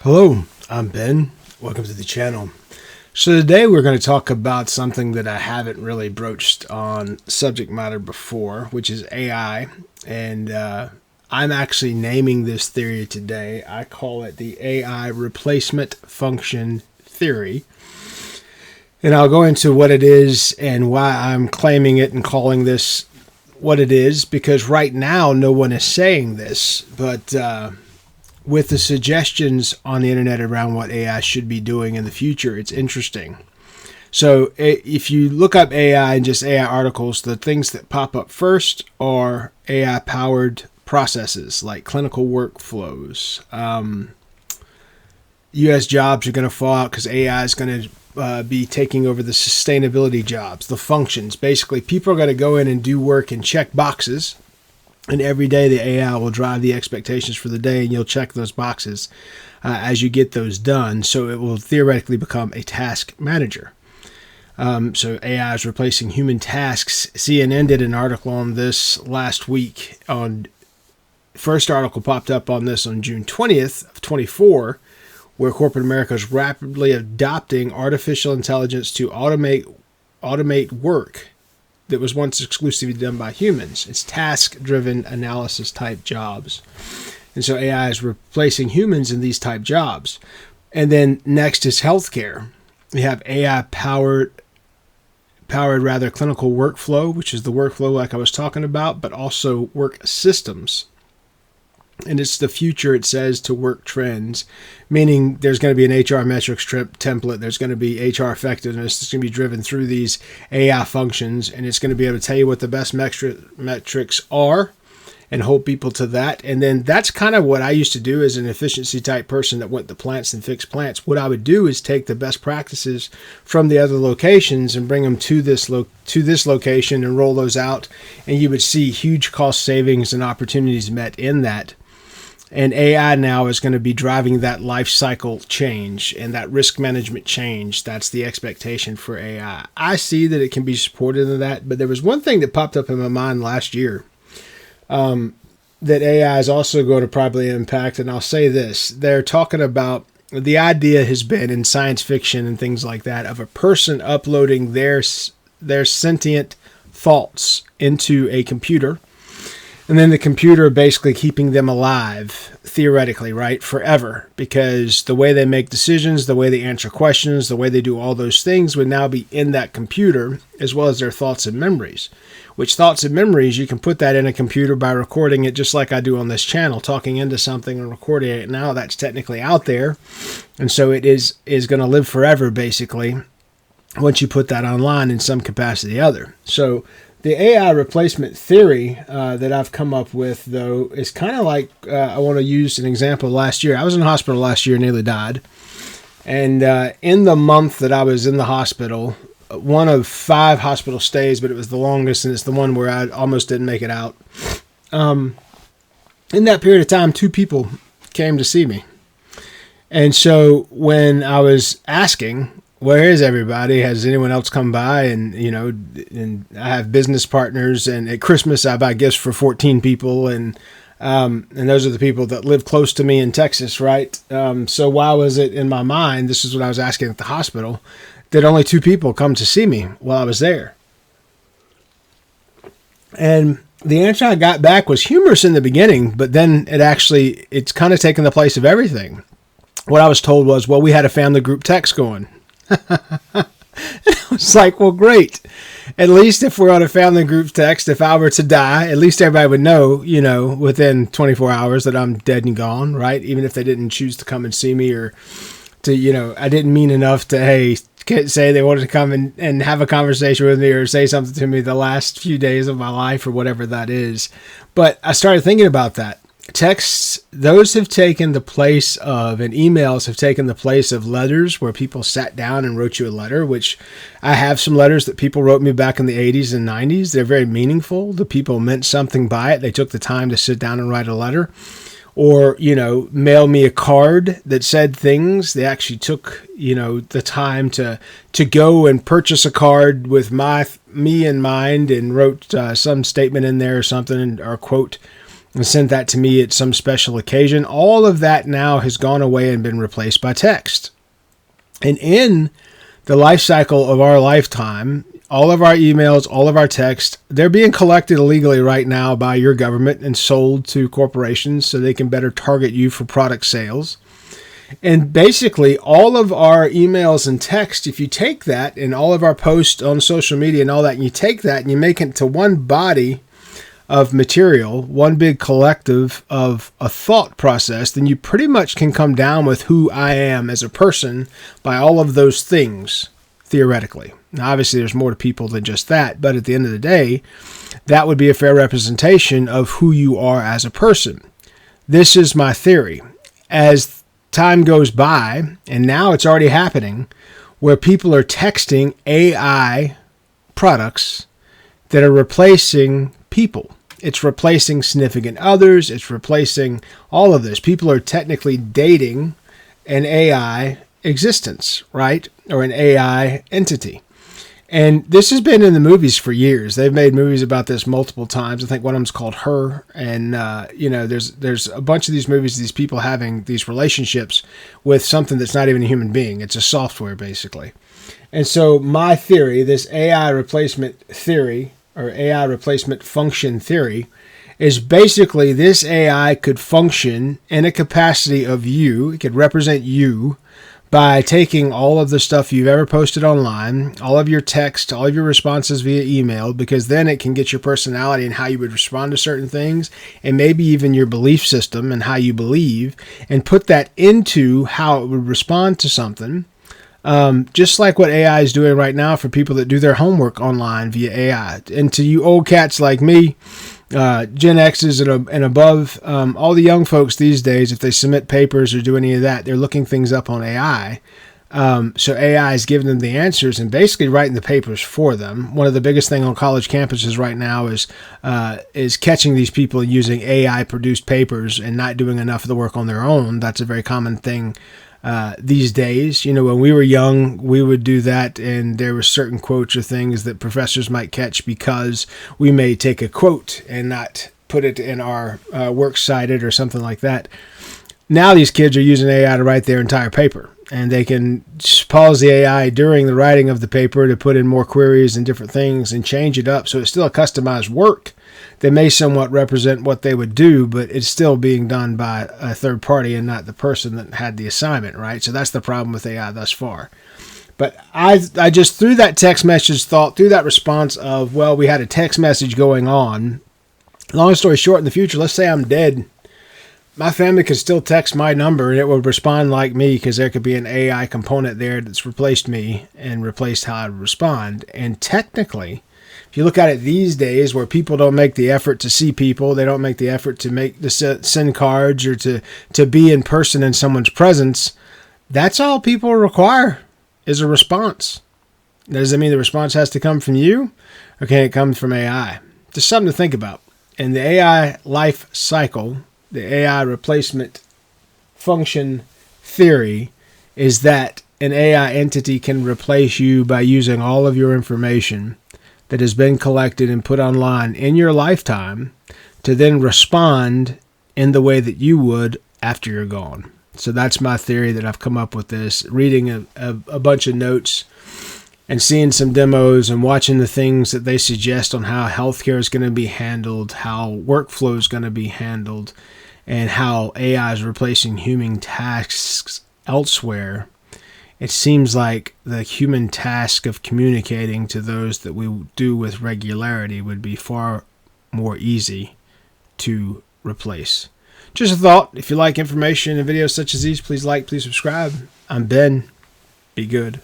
Hello, I'm Ben. Welcome to the channel. So today we're going to talk about something that I haven't really broached on subject matter before, which is AI. And I'm actually naming this theory today. I call it the AI replacement function theory. And I'll go into what it is and why I'm claiming it and calling this what it is, because right now no one is saying this, but with the suggestions on the internet around what AI should be doing in the future, it's interesting. So if you look up AI and just AI articles, the things that pop up first are AI-powered processes like clinical workflows. U.S. jobs are going to fall out because AI is going to be taking over the sustainability jobs, the functions. Basically, people are going to go in and do work and check boxes. And every day the AI will drive the expectations for the day, and you'll check those boxes as you get those done. So it will theoretically become a task manager. So AI is replacing human tasks. CNN did an article on this last week. First article popped up on this on June 20th of 24, where corporate America is rapidly adopting artificial intelligence to automate work that was once exclusively done by humans. It's task-driven analysis type jobs. And so AI is replacing humans in these type jobs. And then next is healthcare. We have AI-powered clinical workflow, which is the workflow like I was talking about, but also work systems. And it's the future, it says, to work trends, meaning there's going to be an HR metrics template. There's going to be HR effectiveness. It's going to be driven through these AI functions, and it's going to be able to tell you what the best metrics are and hold people to that. And then that's kind of what I used to do as an efficiency type person that went to plants and fixed plants. What I would do is take the best practices from the other locations and bring them to this location and roll those out. And you would see huge cost savings and opportunities met in that. And AI now is going to be driving that life cycle change and that risk management change. That's the expectation for AI. I see that it can be supported in that, but there was one thing that popped up in my mind last year that AI is also going to probably impact, and I'll say this. They're talking about, the idea has been in science fiction and things like that, of a person uploading their sentient thoughts into a computer, and then the computer basically keeping them alive, theoretically, right, forever. Because the way they make decisions, the way they answer questions, the way they do all those things would now be in that computer, as well as their thoughts and memories. Which thoughts and memories, you can put that in a computer by recording it just like I do on this channel, talking into something and recording it. Now that's technically out there. And so it is going to live forever, basically, once you put that online in some capacity or other. So the AI replacement theory that I've come up with, though, is kind of like, I want to use an example last year. I was in the hospital last year, nearly died. And in the month that I was in the hospital, one of 5 hospital stays, but it was the longest, and it's the one where I almost didn't make it out. In that period of time, 2 people came to see me. And so when I was asking, where is everybody? Has anyone else come by? And, and I have business partners, and at Christmas I buy gifts for 14 people, and those are the people that live close to me in Texas, right? So why was it in my mind, this is what I was asking at the hospital, that only 2 people come to see me while I was there? And the answer I got back was humorous in the beginning, but then it's kind of taken the place of everything. What I was told was, well, we had a family group text going. I was like, well, great. At least if we're on a family group text, if I were to die, at least everybody would know, within 24 hours that I'm dead and gone, right? Even if they didn't choose to come and see me, or to, I didn't mean enough to, say they wanted to come and have a conversation with me or say something to me the last few days of my life or whatever that is. But I started thinking about that. Texts, those have taken the place of, and emails have taken the place of letters, where people sat down and wrote you a letter, which I have some letters that people wrote me back in the 80s and 90s. They're very meaningful. The people meant something by it. They took the time to sit down and write a letter. Or, mail me a card that said things. They actually took, the time to go and purchase a card with me in mind and wrote some statement in there or something, or quote. and sent that to me at some special occasion. All of that now has gone away and been replaced by text. And in the life cycle of our lifetime, all of our emails, all of our text, they're being collected illegally right now by your government and sold to corporations so they can better target you for product sales. And basically, all of our emails and text, if you take that and all of our posts on social media and all that, and you take that and you make it to one body of material, one big collective of a thought process, then you pretty much can come down with who I am as a person by all of those things, theoretically. Now, obviously, there's more to people than just that, but at the end of the day, that would be a fair representation of who you are as a person. This is my theory. As time goes by, and now it's already happening, where people are texting AI products that are replacing people. It's replacing significant others. It's replacing all of this. People are technically dating an AI existence, right? Or an AI entity. And this has been in the movies for years. They've made movies about this multiple times. I think one of them's called Her. And, there's a bunch of these movies, these people having these relationships with something that's not even a human being. It's a software, basically. And so my theory, this AI replacement theory, or AI replacement function theory, is basically this AI could function in a capacity of you. It could represent you by taking all of the stuff you've ever posted online, all of your text, all of your responses via email, because then it can get your personality and how you would respond to certain things, and maybe even your belief system and how you believe, and put that into how it would respond to something. Just like what AI is doing right now for people that do their homework online via AI. And to you old cats like me, Gen X's and above, all the young folks these days, if they submit papers or do any of that, they're looking things up on AI. So AI is giving them the answers and basically writing the papers for them. One of the biggest thing on college campuses right now is catching these people using AI produced papers and not doing enough of the work on their own. That's a very common thing these days. When we were young, we would do that, and there were certain quotes or things that professors might catch because we may take a quote and not put it in our works cited or something like that. Now these kids are using AI to write their entire paper, and they can pause the AI during the writing of the paper to put in more queries and different things and change it up. So it's still a customized work that may somewhat represent what they would do, but it's still being done by a third party and not the person that had the assignment, right? So that's the problem with AI thus far. But I just, through that text message thought, through that response of, well, we had a text message going on. Long story short, in the future, let's say I'm dead. My family could still text my number and it would respond like me, because there could be an AI component there that's replaced me and replaced how I respond. And technically, if you look at it these days, where people don't make the effort to see people, they don't make the effort to send cards or to be in person in someone's presence, that's all people require is a response. Does that mean the response has to come from you, or can it come from AI? Just something to think about. In the AI life cycle, the AI replacement function theory is that an AI entity can replace you by using all of your information that has been collected and put online in your lifetime to then respond in the way that you would after you're gone. So that's my theory that I've come up with this, reading a bunch of notes and seeing some demos and watching the things that they suggest on how healthcare is going to be handled, how workflow is going to be handled, and how AI is replacing human tasks elsewhere. It seems like the human task of communicating to those that we do with regularity would be far more easy to replace. Just a thought. If you like information and videos such as these, please like, please subscribe. I'm Ben. Be good.